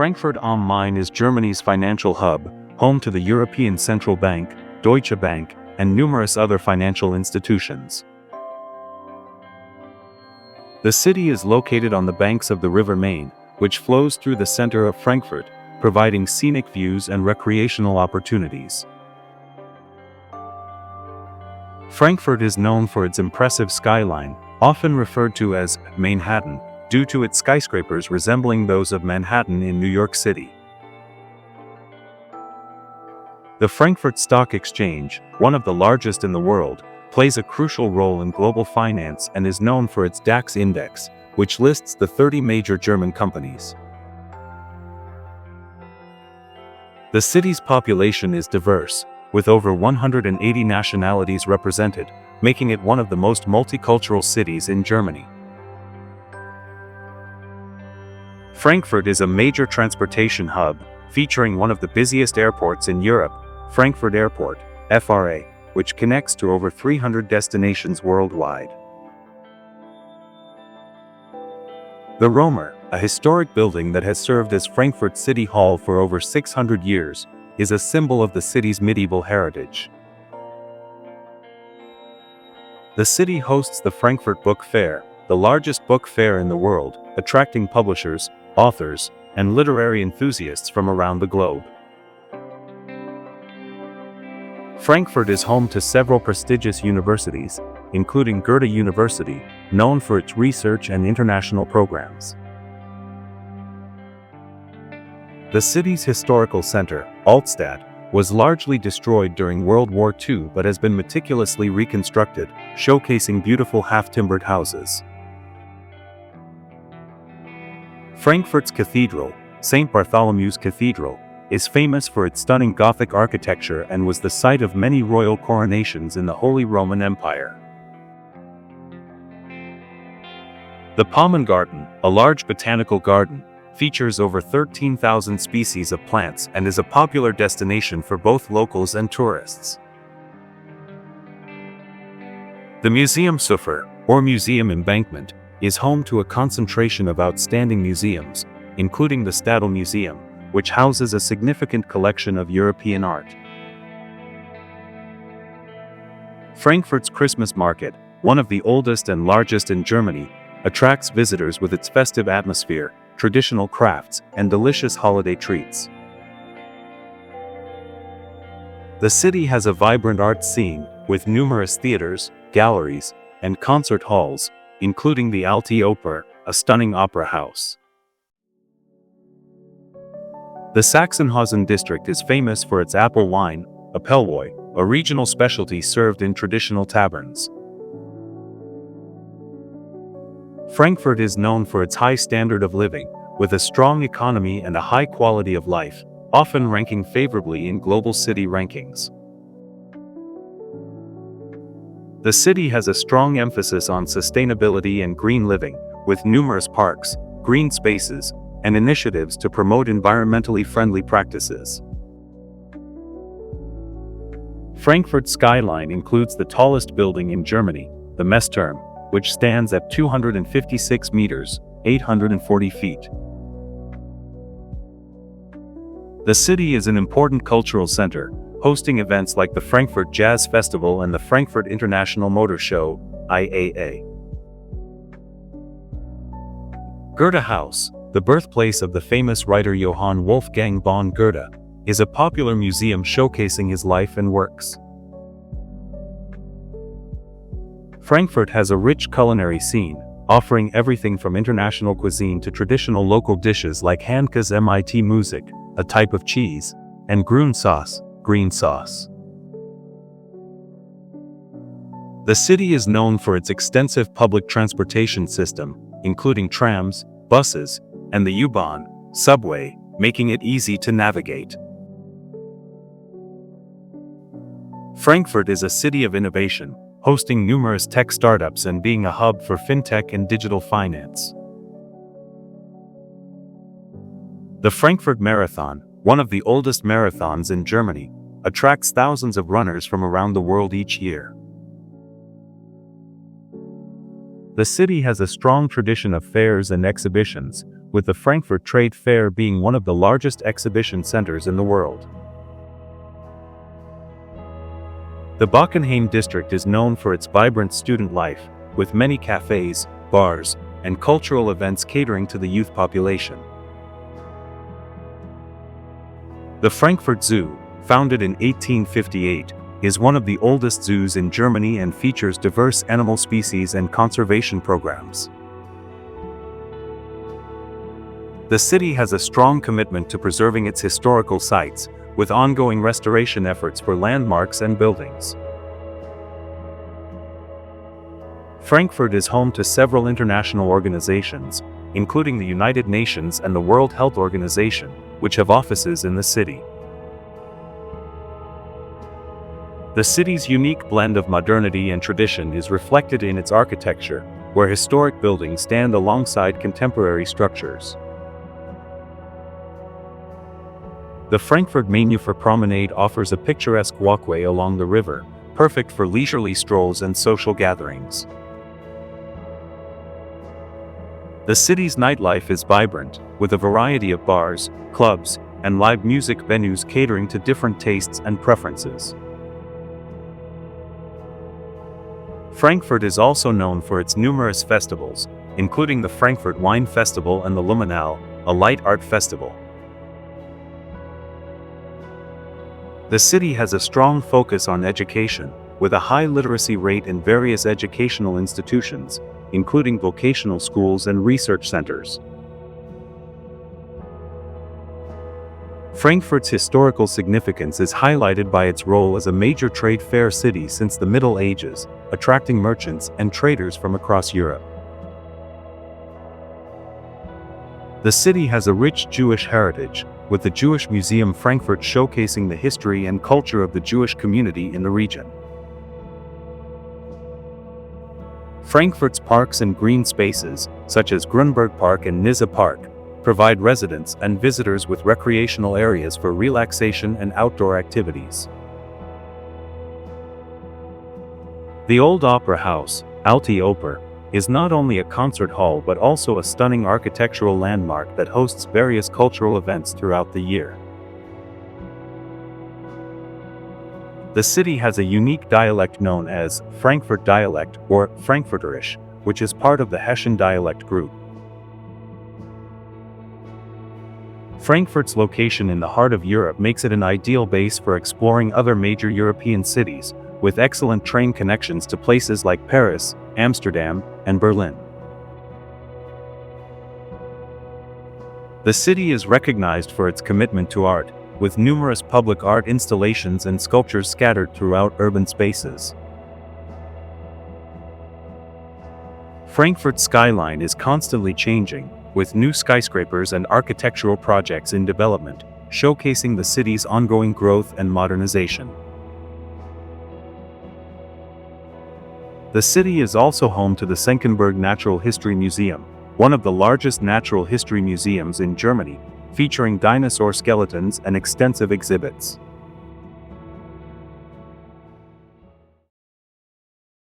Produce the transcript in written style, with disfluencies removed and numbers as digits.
Frankfurt am Main is Germany's financial hub, home to the European Central Bank, Deutsche Bank, and numerous other financial institutions. The city is located on the banks of the River Main, which flows through the center of Frankfurt, providing scenic views and recreational opportunities. Frankfurt is known for its impressive skyline, often referred to as Manhattan, due to its skyscrapers resembling those of Manhattan in New York City. The Frankfurt Stock Exchange, one of the largest in the world, plays a crucial role in global finance and is known for its DAX index, which lists the 30 major German companies. The city's population is diverse, with over 180 nationalities represented, making it one of the most multicultural cities in Germany. Frankfurt is a major transportation hub, featuring one of the busiest airports in Europe, Frankfurt Airport, FRA, which connects to over 300 destinations worldwide. The Romer, a historic building that has served as Frankfurt City Hall for over 600 years, is a symbol of the city's medieval heritage. The city hosts the Frankfurt Book Fair, the largest book fair in the world, attracting publishers, authors, and literary enthusiasts from around the globe. Frankfurt is home to several prestigious universities, including Goethe University, known for its research and international programs. The city's historical center, Altstadt, was largely destroyed during World War II but has been meticulously reconstructed, showcasing beautiful half-timbered houses. Frankfurt's cathedral, St. Bartholomew's Cathedral, is famous for its stunning Gothic architecture and was the site of many royal coronations in the Holy Roman Empire. The Palmengarten, a large botanical garden, features over 13,000 species of plants and is a popular destination for both locals and tourists. The Museumsufer, or Museum Embankment, is home to a concentration of outstanding museums, including the Stadel Museum, which houses a significant collection of European art. Frankfurt's Christmas market, one of the oldest and largest in Germany, attracts visitors with its festive atmosphere, traditional crafts, and delicious holiday treats. The city has a vibrant art scene, with numerous theaters, galleries, and concert halls, including the Alte Oper, a stunning opera house. The Sachsenhausen district is famous for its apple wine, Appelwoi, a regional specialty served in traditional taverns. Frankfurt is known for its high standard of living, with a strong economy and a high quality of life, often ranking favorably in global city rankings. The city has a strong emphasis on sustainability and green living, with numerous parks, green spaces, and initiatives to promote environmentally friendly practices. Frankfurt's skyline includes the tallest building in Germany, the Messturm, which stands at 256 meters, 840 feet. The city is an important cultural center, hosting events like the Frankfurt Jazz Festival and the Frankfurt International Motor Show, IAA. Goethe House, the birthplace of the famous writer Johann Wolfgang von Goethe, is a popular museum showcasing his life and works. Frankfurt has a rich culinary scene, offering everything from international cuisine to traditional local dishes like Handke's mit Musik, a type of cheese, and Grünsauce, green sauce. The city is known for its extensive public transportation system, including trams, buses, and the U-Bahn, subway, making it easy to navigate. Frankfurt is a city of innovation, hosting numerous tech startups and being a hub for fintech and digital finance. The Frankfurt Marathon, one of the oldest marathons in Germany, attracts thousands of runners from around the world each year. The city has a strong tradition of fairs and exhibitions, with the Frankfurt Trade Fair being one of the largest exhibition centers in the world. The Bockenheim district is known for its vibrant student life, with many cafes, bars, and cultural events catering to the youth population. The Frankfurt Zoo, founded in 1858, is one of the oldest zoos in Germany and features diverse animal species and conservation programs. The city has a strong commitment to preserving its historical sites, with ongoing restoration efforts for landmarks and buildings. Frankfurt is home to several international organizations, including the United Nations and the World Health Organization, which have offices in the city. The city's unique blend of modernity and tradition is reflected in its architecture, where historic buildings stand alongside contemporary structures. The Frankfurt Mainufer Promenade offers a picturesque walkway along the river, perfect for leisurely strolls and social gatherings. The city's nightlife is vibrant, with a variety of bars, clubs, and live music venues catering to different tastes and preferences. Frankfurt is also known for its numerous festivals, including the Frankfurt Wine Festival and the Luminale, a light art festival. The city has a strong focus on education, with a high literacy rate in various educational institutions, including vocational schools and research centers. Frankfurt's historical significance is highlighted by its role as a major trade fair city since the Middle Ages, attracting merchants and traders from across Europe. The city has a rich Jewish heritage, with the Jewish Museum Frankfurt showcasing the history and culture of the Jewish community in the region. Frankfurt's parks and green spaces, such as Grünberg Park and Nizza Park, provide residents and visitors with recreational areas for relaxation and outdoor activities. The Old Opera House, Alte Oper, is not only a concert hall but also a stunning architectural landmark that hosts various cultural events throughout the year. The city has a unique dialect known as Frankfurt dialect or Frankfurterisch, which is part of the Hessian dialect group. Frankfurt's location in the heart of Europe makes it an ideal base for exploring other major European cities, with excellent train connections to places like Paris, Amsterdam, and Berlin. The city is recognized for its commitment to art, with numerous public art installations and sculptures scattered throughout urban spaces. Frankfurt's skyline is constantly changing, with new skyscrapers and architectural projects in development, showcasing the city's ongoing growth and modernization. The city is also home to the Senckenberg Natural History Museum, one of the largest natural history museums in Germany, featuring dinosaur skeletons and extensive exhibits.